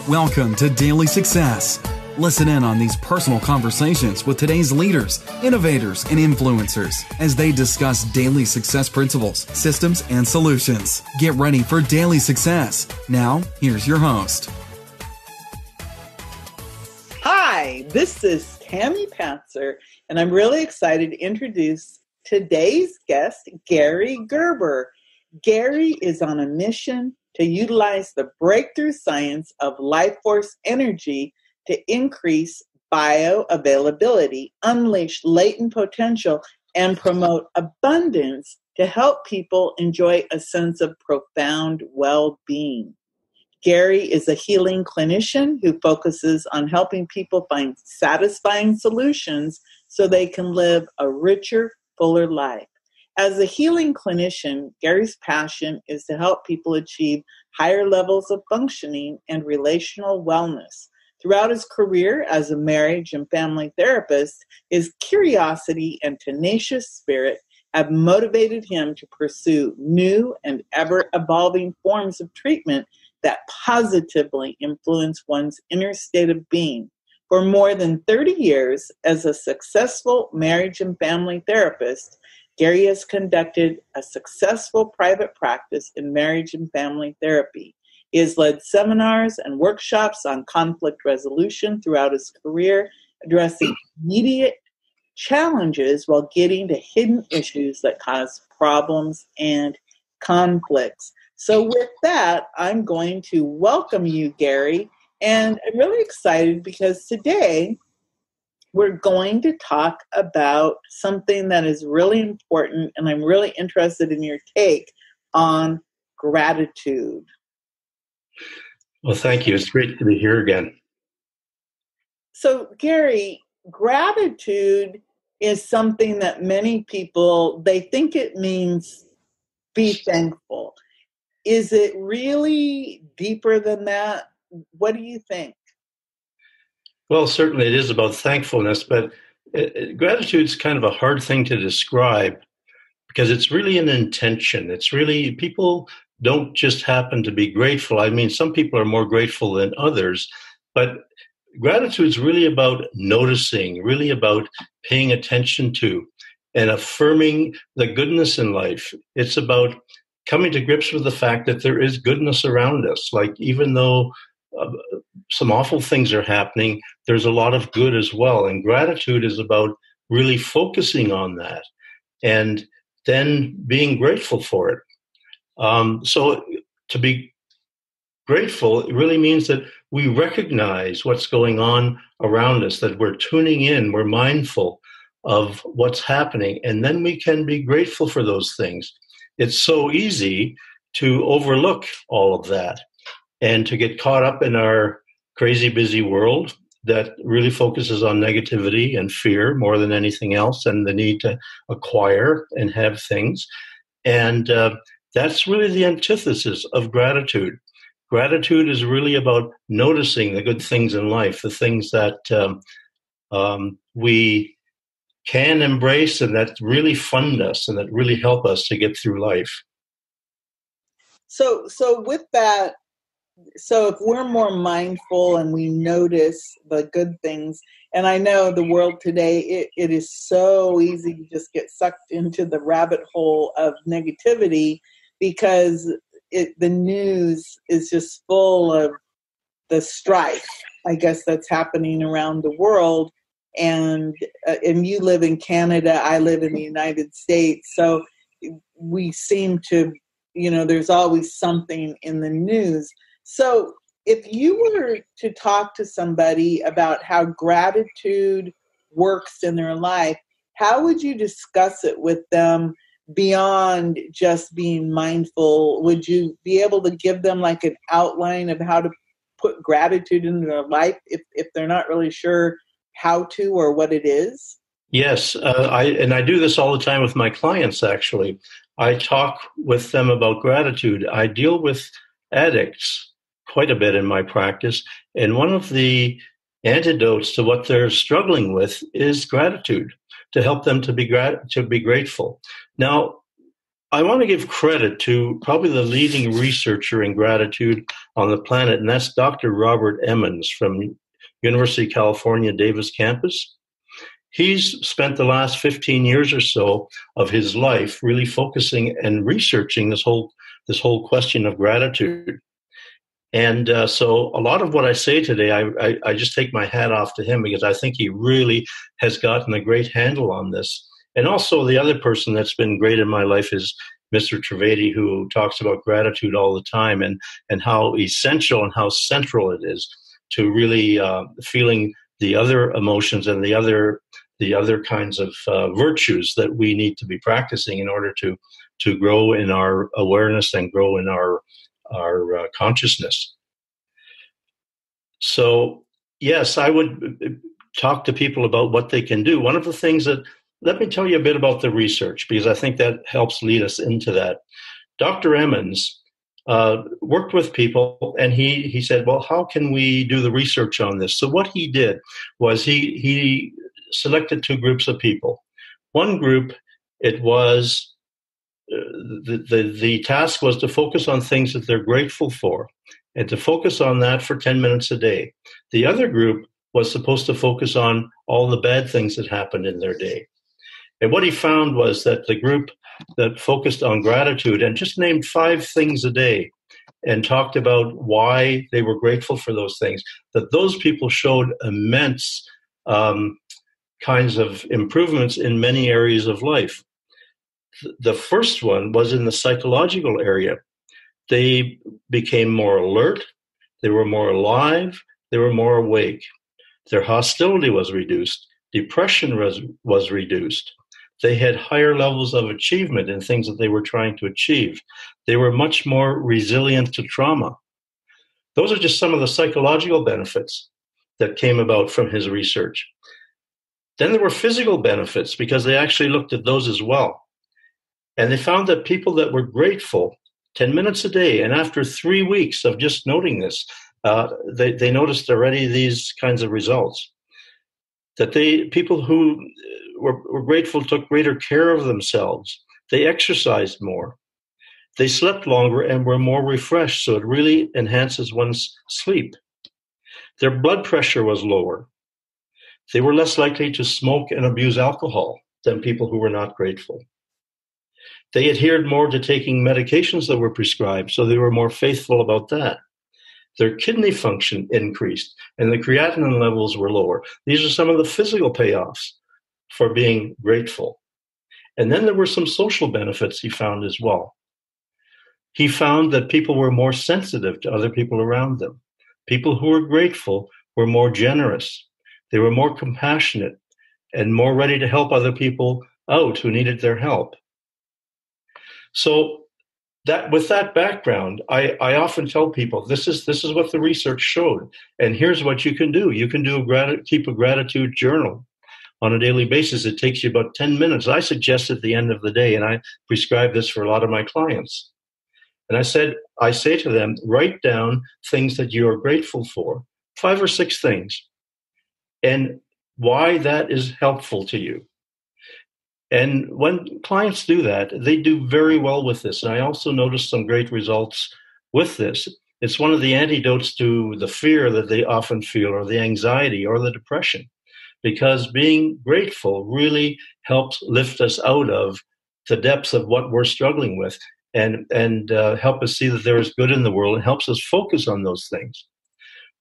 Welcome to Daily Success. Listen in on these personal conversations with today's leaders, innovators, and influencers as they discuss daily success principles, systems, and solutions. Get ready for Daily Success. Now, here's your host. Hi, this is Tammy Patzer, and I'm really excited to introduce today's guest, Gary Gerber. Gary is on a mission to utilize the breakthrough science of life force energy to increase bioavailability, unleash latent potential, and promote abundance to help people enjoy a sense of profound well-being. Gary is a healing clinician who focuses on helping people find satisfying solutions so they can live a richer, fuller life. As a healing clinician, Gary's passion is to help people achieve higher levels of functioning and relational wellness. Throughout his career as a marriage and family therapist, his curiosity and tenacious spirit have motivated him to pursue new and ever-evolving forms of treatment that positively influence one's inner state of being. For more than 30 years, as a successful marriage and family therapist, Gary has conducted a successful private practice in marriage and family therapy. He has led seminars and workshops on conflict resolution throughout his career, addressing immediate challenges while getting to hidden issues that cause problems and conflicts. So with that, I'm going to welcome you, Gary, and I'm really excited because today we're going to talk about something that is really important, and I'm really interested in your take on gratitude. Well, thank you. It's great to be here again. So, Gary, gratitude is something that many people, they think it means be thankful. Is it really deeper than that? What do you think? Well, certainly it is about thankfulness, but gratitude is kind of a hard thing to describe because it's really an intention. It's really, people don't just happen to be grateful. I mean, some people are more grateful than others, but gratitude is really about noticing, really about paying attention to and affirming the goodness in life. It's about coming to grips with the fact that there is goodness around us. Like, even though some awful things are happening, there's a lot of good as well. And gratitude is about really focusing on that and then being grateful for it. So to be grateful, it really means that we recognize what's going on around us, that we're tuning in, we're mindful of what's happening, and then we can be grateful for those things. It's so easy to overlook all of that and to get caught up in our crazy busy world that really focuses on negativity and fear more than anything else, and the need to acquire and have things. And that's really the antithesis of gratitude. Gratitude is really about noticing the good things in life, the things that we can embrace and that really fund us and that really help us to get through life. So with that, so if we're more mindful and we notice the good things, and I know the world today, it is so easy to just get sucked into the rabbit hole of negativity because the news is just full of the strife, I guess, that's happening around the world. And you live in Canada, I live in the United States, so we seem to, there's always something in the news. So if you were to talk to somebody about how gratitude works in their life, how would you discuss it with them beyond just being mindful? Would you be able to give them like an outline of how to put gratitude into their life if they're not really sure how to or what it is? Yes, I do this all the time with my clients, actually. I talk with them about gratitude. I deal with addicts quite a bit in my practice, and one of the antidotes to what they're struggling with is gratitude, to help them to be grateful. Now, I want to give credit to probably the leading researcher in gratitude on the planet, and that's Dr. Robert Emmons from University of California, Davis campus. He's spent the last 15 years or so of his life really focusing and researching this whole question of gratitude. And so a lot of what I say today, I just take my hat off to him, because I think he really has gotten a great handle on this. And also the other person that's been great in my life is Mr. Trivedi, who talks about gratitude all the time, and how essential and how central it is to really feeling the other emotions and the other kinds of virtues that we need to be practicing in order to grow in our awareness and grow in our consciousness. So, yes, I would talk to people about what they can do. One of the things let me tell you a bit about the research, because I think that helps lead us into that. Dr. Emmons worked with people, and he said, well, how can we do the research on this? So what he did was he selected two groups of people. One group, it was the task was to focus on things that they're grateful for, and to focus on that for 10 minutes a day. The other group was supposed to focus on all the bad things that happened in their day. And what he found was that the group that focused on gratitude and just named 5 things a day and talked about why they were grateful for those things, that those people showed immense kinds of improvements in many areas of life. The first one was in the psychological area. They became more alert, they were more alive, they were more awake. Their hostility was reduced, depression was reduced. They had higher levels of achievement in things that they were trying to achieve. They were much more resilient to trauma. Those are just some of the psychological benefits that came about from his research. Then there were physical benefits, because they actually looked at those as well. And they found that people that were grateful 10 minutes a day, and after 3 weeks of just noting this, they noticed already these kinds of results. That people who were grateful took greater care of themselves. They exercised more. They slept longer and were more refreshed, so it really enhances one's sleep. Their blood pressure was lower. They were less likely to smoke and abuse alcohol than people who were not grateful. They adhered more to taking medications that were prescribed, so they were more faithful about that. Their kidney function increased, and the creatinine levels were lower. These are some of the physical payoffs for being grateful. And then there were some social benefits he found as well. He found that people were more sensitive to other people around them. People who were grateful were more generous. They were more compassionate and more ready to help other people out who needed their help. So that with that background, I often tell people this is what the research showed, and here's what you can do. You can keep a gratitude journal on a daily basis. It takes you about 10 minutes. I suggest at the end of the day, and I prescribe this for a lot of my clients. And I say to them, write down things that you are grateful for, 5 or 6 things, and why that is helpful to you. And when clients do that, they do very well with this. And I also noticed some great results with this. It's one of the antidotes to the fear that they often feel, or the anxiety, or the depression, because being grateful really helps lift us out of the depths of what we're struggling with, and help us see that there is good in the world, and helps us focus on those things.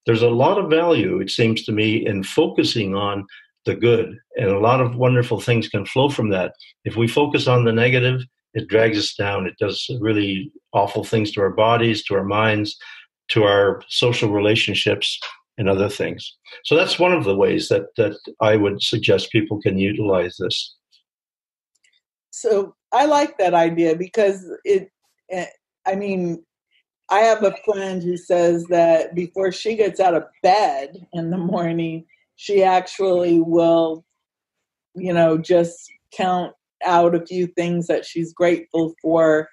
There's a lot of value, it seems to me, in focusing on the good, and a lot of wonderful things can flow from that. If we focus on the negative, it drags us down. It does really awful things to our bodies, to our minds, to our social relationships, and other things. So that's one of the ways that I would suggest people can utilize this. So I like that idea, because I have a friend who says that before she gets out of bed in the morning, she actually will, just count out a few things that she's grateful for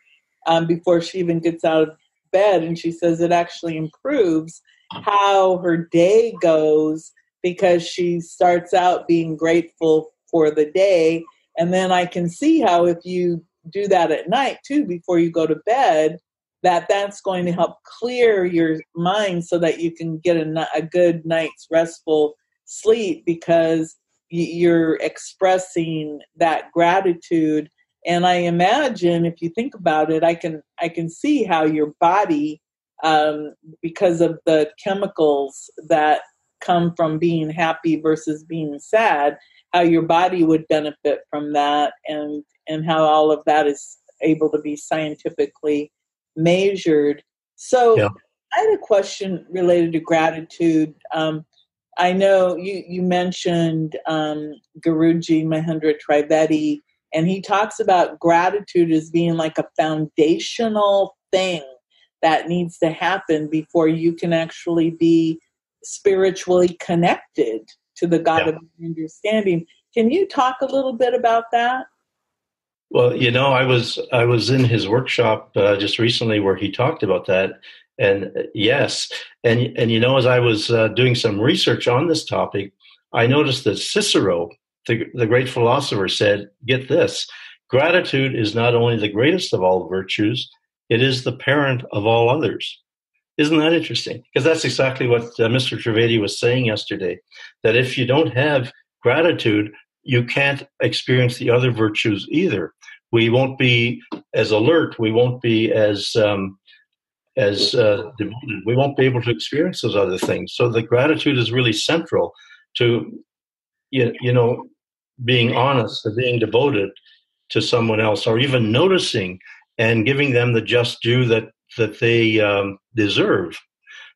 before she even gets out of bed. And she says it actually improves how her day goes, because she starts out being grateful for the day. And then I can see how if you do that at night too, before you go to bed, that's going to help clear your mind so that you can get a good night's restful sleep, because you're expressing that gratitude. And I imagine, if you think about it, I can see how your body, because of the chemicals that come from being happy versus being sad, how your body would benefit from that, and how all of that is able to be scientifically measured. So Yeah. I had a question related to gratitude. I know you mentioned Guruji Mahendra Trivedi, and he talks about gratitude as being like a foundational thing that needs to happen before you can actually be spiritually connected to the God of understanding. Can you talk a little bit about that? Well, I was in his workshop just recently where he talked about that, and yes, and as I was doing some research on this topic, I noticed that Cicero, the great philosopher, said, "Get this: gratitude is not only the greatest of all virtues; it is the parent of all others." Isn't that interesting? Because that's exactly what Mr. Trivedi was saying yesterday, that if you don't have gratitude, you can't experience the other virtues either. We won't be as alert. We won't be as devoted. We won't be able to experience those other things. So the gratitude is really central to being honest, or being devoted to someone else, or even noticing and giving them the just due that they deserve.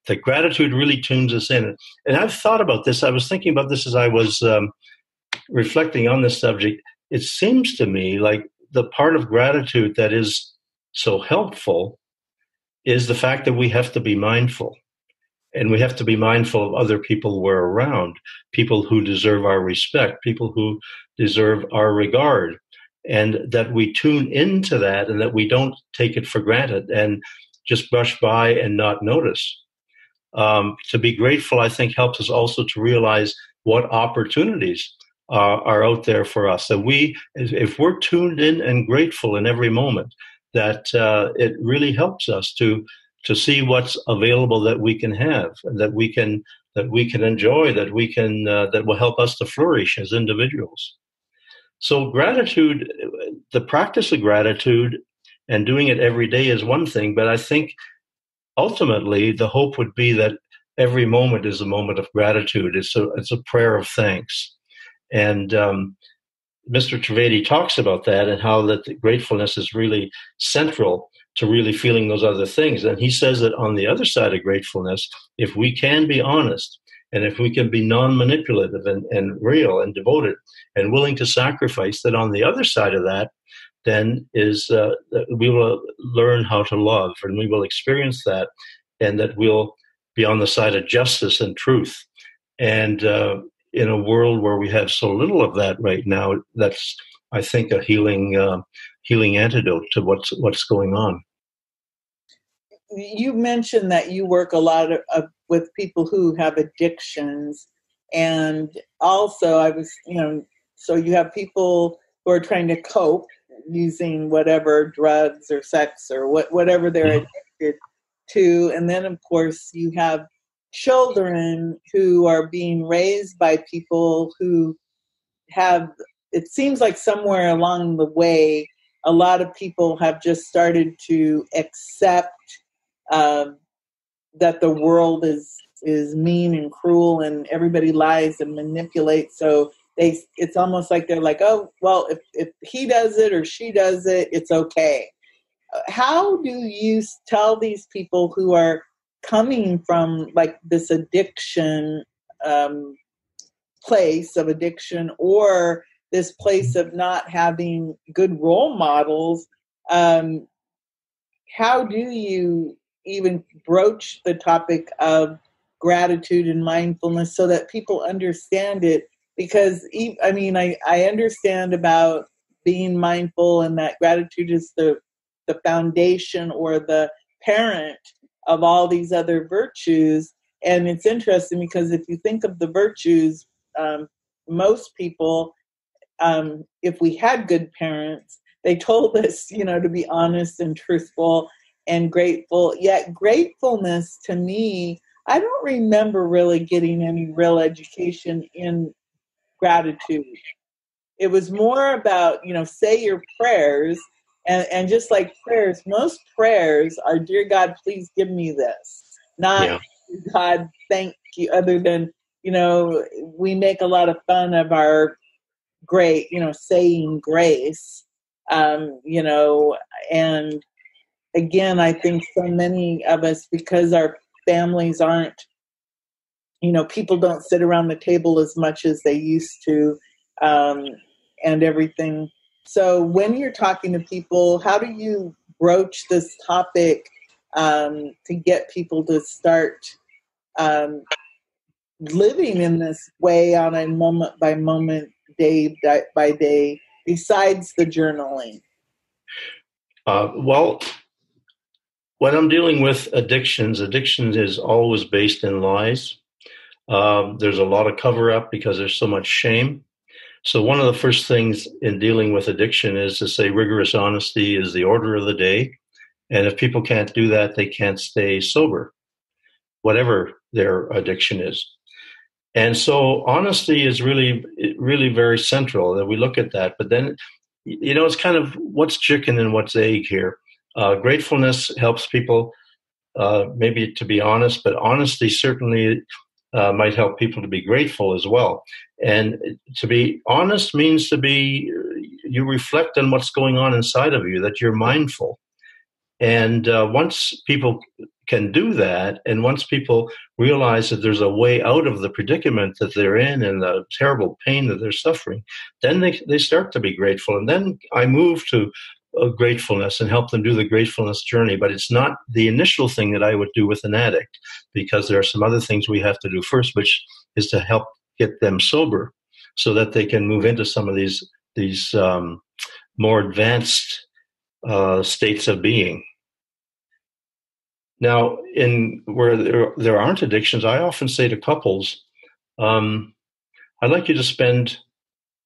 That gratitude really tunes us in. And I've thought about this. I was thinking about this as I was reflecting on this subject. It seems to me like the part of gratitude that is so helpful is the fact that we have to be mindful. And we have to be mindful of other people we're around, people who deserve our respect, people who deserve our regard, and that we tune into that, and that we don't take it for granted and just brush by and not notice. To be grateful, I think, helps us also to realize what opportunities are out there for us. That if we're tuned in and grateful in every moment, that it really helps us to see what's available that we can have, that we can enjoy, that will help us to flourish as individuals. So gratitude, the practice of gratitude and doing it every day is one thing, but I think ultimately the hope would be that every moment is a moment of gratitude. It's a prayer of thanks. And Mr. Trivedi talks about that, and how that the gratefulness is really central to really feeling those other things. And he says that on the other side of gratefulness, if we can be honest, and if we can be non-manipulative and real and devoted and willing to sacrifice, that on the other side of that, then is that we will learn how to love, and we will experience that, and that we'll be on the side of justice and truth. And in a world where we have so little of that right now, that's, I think, a healing antidote to what's going on. You mentioned that you work a lot with people who have addictions, and also I was, so you have people who are trying to cope using whatever drugs or sex or whatever they're addicted to, and then of course you have children who are being raised by people who have, it seems like somewhere along the way, a lot of people have just started to accept that the world is mean and cruel, and everybody lies and manipulates. So it's almost like they're like, oh, well, if he does it or she does it, it's okay. How do you tell these people who are coming from like this addiction place of addiction, or this place of not having good role models, how do you even broach the topic of gratitude and mindfulness so that people understand it? Because I understand about being mindful, and that gratitude is the foundation or the parent of all these other virtues. And it's interesting because if you think of the virtues, most people, if we had good parents, they told us, to be honest and truthful and grateful. Yet gratefulness to me, I don't remember really getting any real education in gratitude. It was more about, say your prayers, and just like prayers, most prayers are, "Dear God, please give me this." Not, Yeah. "God, thank you," other than, we make a lot of fun of our saying grace, and again, I think so many of us, because our families aren't, people don't sit around the table as much as they used to, and everything. So when you're talking to people, how do you broach this topic to get people to start um, living in this way on a moment by moment, day by day, besides the journaling? Well, when I'm dealing with addictions is always based in lies. There's a lot of cover up because there's so much shame. So one of the first things in dealing with addiction is to say rigorous honesty is the order of the day. And if people can't do that, they can't stay sober, whatever their addiction is. And so honesty is really, really very central that we look at that. But then, it's kind of what's chicken and what's egg here. Gratefulness helps people maybe to be honest, but honesty certainly might help people to be grateful as well. And to be honest means you reflect on what's going on inside of you, that you're mindful. And once people can do that, and once people realize that there's a way out of the predicament that they're in and the terrible pain that they're suffering, then they start to be grateful. And then I move to gratefulness and help them do the gratefulness journey. But it's not the initial thing that I would do with an addict, because there are some other things we have to do first, which is to help get them sober so that they can move into some of these more advanced states of being. Now, in where there aren't addictions, I often say to couples, I'd like you to spend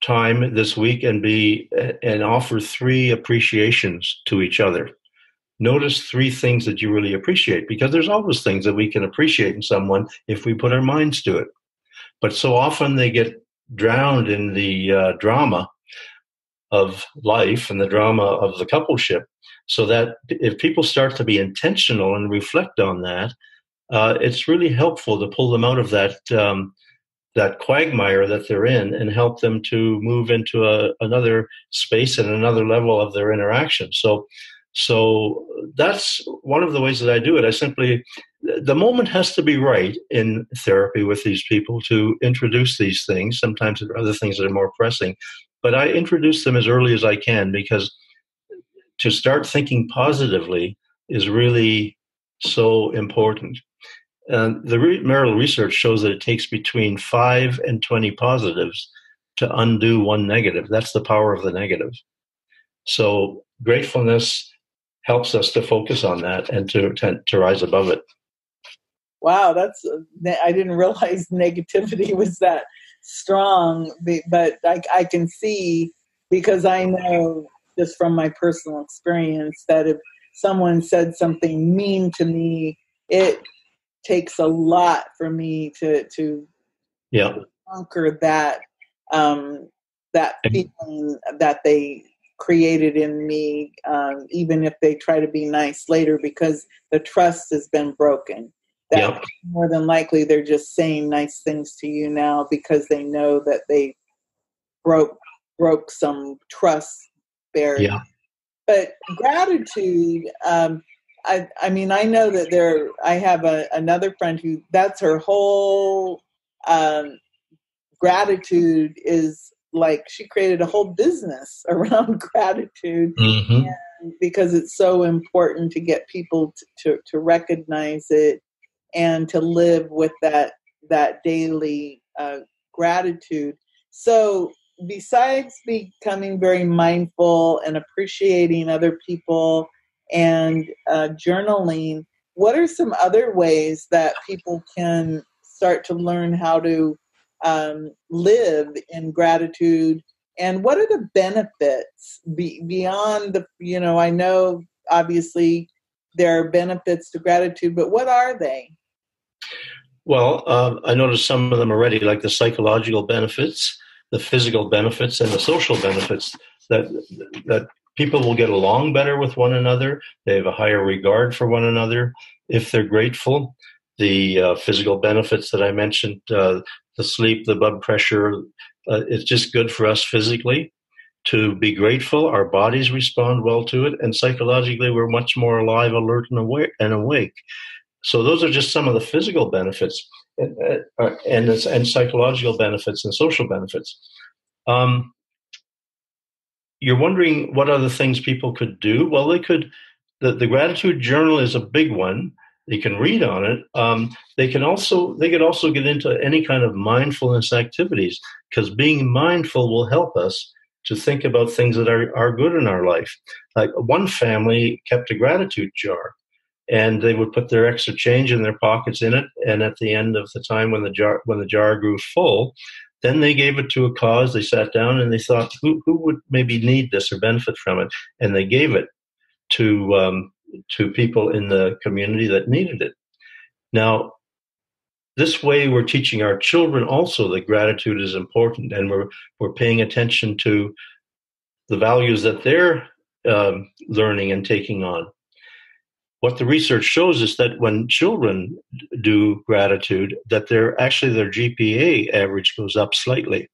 time this week and offer 3 appreciations to each other. Notice 3 things that you really appreciate, because there's always things that we can appreciate in someone if we put our minds to it. But so often they get drowned in the drama of life and the drama of the coupleship, so that if people start to be intentional and reflect on that, it's really helpful to pull them out of that quagmire that they're in and help them to move into another space and another level of their interaction. So that's one of the ways that I do it. The moment has to be right in therapy with these people to introduce these things. Sometimes there are other things that are more pressing, but I introduce them as early as I can, because to start thinking positively is really so important. The marital research shows that it takes between 5 and 20 positives to undo 1 negative. That's the power of the negative. So gratefulness helps us to focus on that and to rise above it. Wow, I didn't realize negativity was that strong, but I can see, because I know just from my personal experience that if someone said something mean to me, it takes a lot for me to conquer that feeling that they created in me, even if they try to be nice later, because the trust has been broken. That more than likely they're just saying nice things to you now because they know that they broke some trust barrier. Yeah. But gratitude, I mean, I know that I have another friend who, that's her whole gratitude is like, she created a whole business around gratitude, because it's so important to get people to recognize it and to live with that daily gratitude. So besides becoming very mindful and appreciating other people and journaling, what are some other ways that people can start to learn how to live in gratitude And what are the benefits beyond I know obviously there are benefits to gratitude, but what are they? Well, I noticed some of them already, like the psychological benefits, the physical benefits, and the social benefits that people will get along better with one another. They have a higher regard for one another if they're grateful. The physical benefits that I mentioned, the sleep, the blood pressure, it's just good for us physically to be grateful. Our bodies respond well to it, and psychologically, we're much more alive, alert, and awake. So those are just some of the physical benefits and psychological benefits and social benefits. You're wondering what other things people could do? Well, they could. The gratitude journal is a big one. They can read on it. They could also get into any kind of mindfulness activities, because being mindful will help us to think about things that are good in our life. Like one family kept a gratitude jar, and they would put their extra change in their pockets in it. And at the end of the time, when the jar grew full, then they gave it to a cause. They sat down and they thought, who would maybe need this or benefit from it, and they gave it to people in the community that needed it. Now, this way, we're teaching our children also that gratitude is important, and we're paying attention to the values that they're learning and taking on. What the research shows is that when children do gratitude, that their GPA average goes up slightly.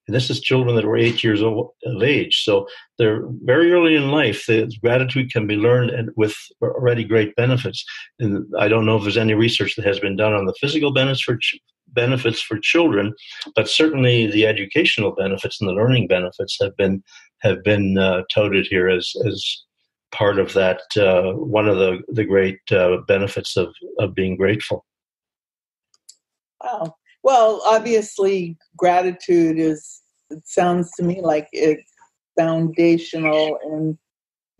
And this is children that were 8 years of age. So they're very early in life. The gratitude can be learned and with already great benefits. And I don't know if there's any research that has been done on the physical benefits for children, but certainly the educational benefits and the learning benefits have been touted here as part of that, one of the great benefits of being grateful. Wow. Well, obviously, gratitude it sounds to me like it's foundational in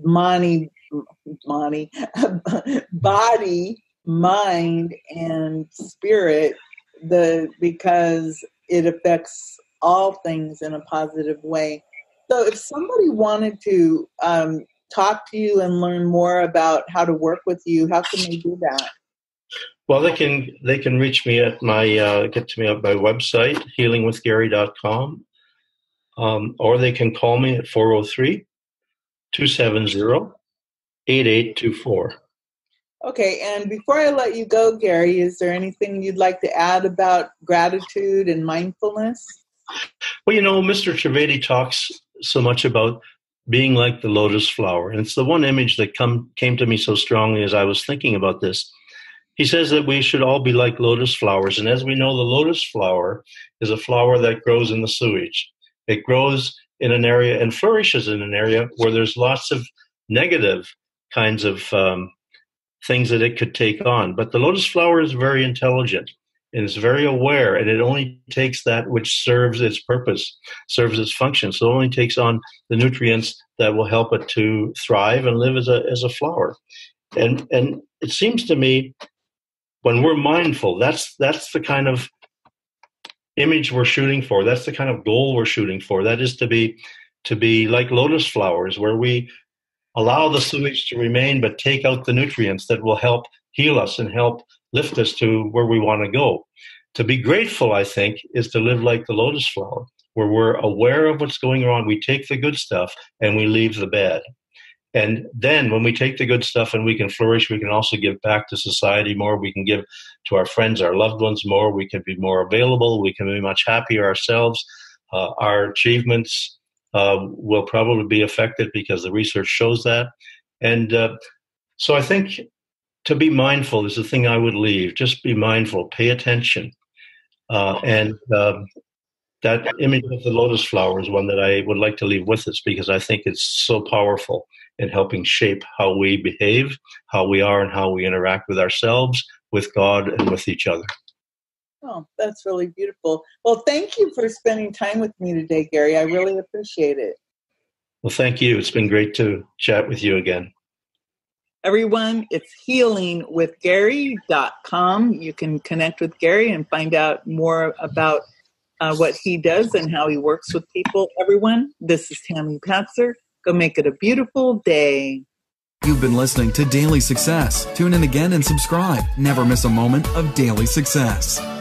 body, mind, and spirit, because it affects all things in a positive way. So if somebody wanted to talk to you and learn more about how to work with you, how can they do that? Well, they can reach me at my get to me at my website, healingwithgary.com, or they can call me at 403-270-8824. Okay, and before I let you go, Gary, is there anything you'd like to add about gratitude and mindfulness? Well, Mr. Trivedi talks so much about being like the lotus flower, and it's the one image that came to me so strongly as I was thinking about this. He says that we should all be like lotus flowers. And as we know, the lotus flower is a flower that grows in the sewage. It grows in an area and flourishes in an area where there's lots of negative kinds of things that it could take on. But the lotus flower is very intelligent and is very aware, and it only takes that which serves its purpose, serves its function. So it only takes on the nutrients that will help it to thrive and live as a flower. And it seems to me, when we're mindful, that's the kind of image we're shooting for. That's the kind of goal we're shooting for. That is to be like lotus flowers, where we allow the sewage to remain, but take out the nutrients that will help heal us and help lift us to where we want to go. To be grateful, I think, is to live like the lotus flower, where we're aware of what's going on. We take the good stuff and we leave the bad. And then when we take the good stuff and we can flourish, we can also give back to society more. We can give to our friends, our loved ones more. We can be more available. We can be much happier ourselves. Our achievements will probably be affected because the research shows that. And so I think to be mindful is the thing I would leave. Just be mindful, pay attention. And that image of the lotus flower is one that I would like to leave with us, because I think it's so powerful in helping shape how we behave, how we are, and how we interact with ourselves, with God, and with each other. Oh, that's really beautiful. Well, thank you for spending time with me today, Gary. I really appreciate it. Well, thank you. It's been great to chat with you again. Everyone, it's healingwithgary.com. You can connect with Gary and find out more about what he does and how he works with people. Everyone, this is Tammy Patzer. Go make it a beautiful day. You've been listening to Daily Success. Tune in again and subscribe. Never miss a moment of daily success.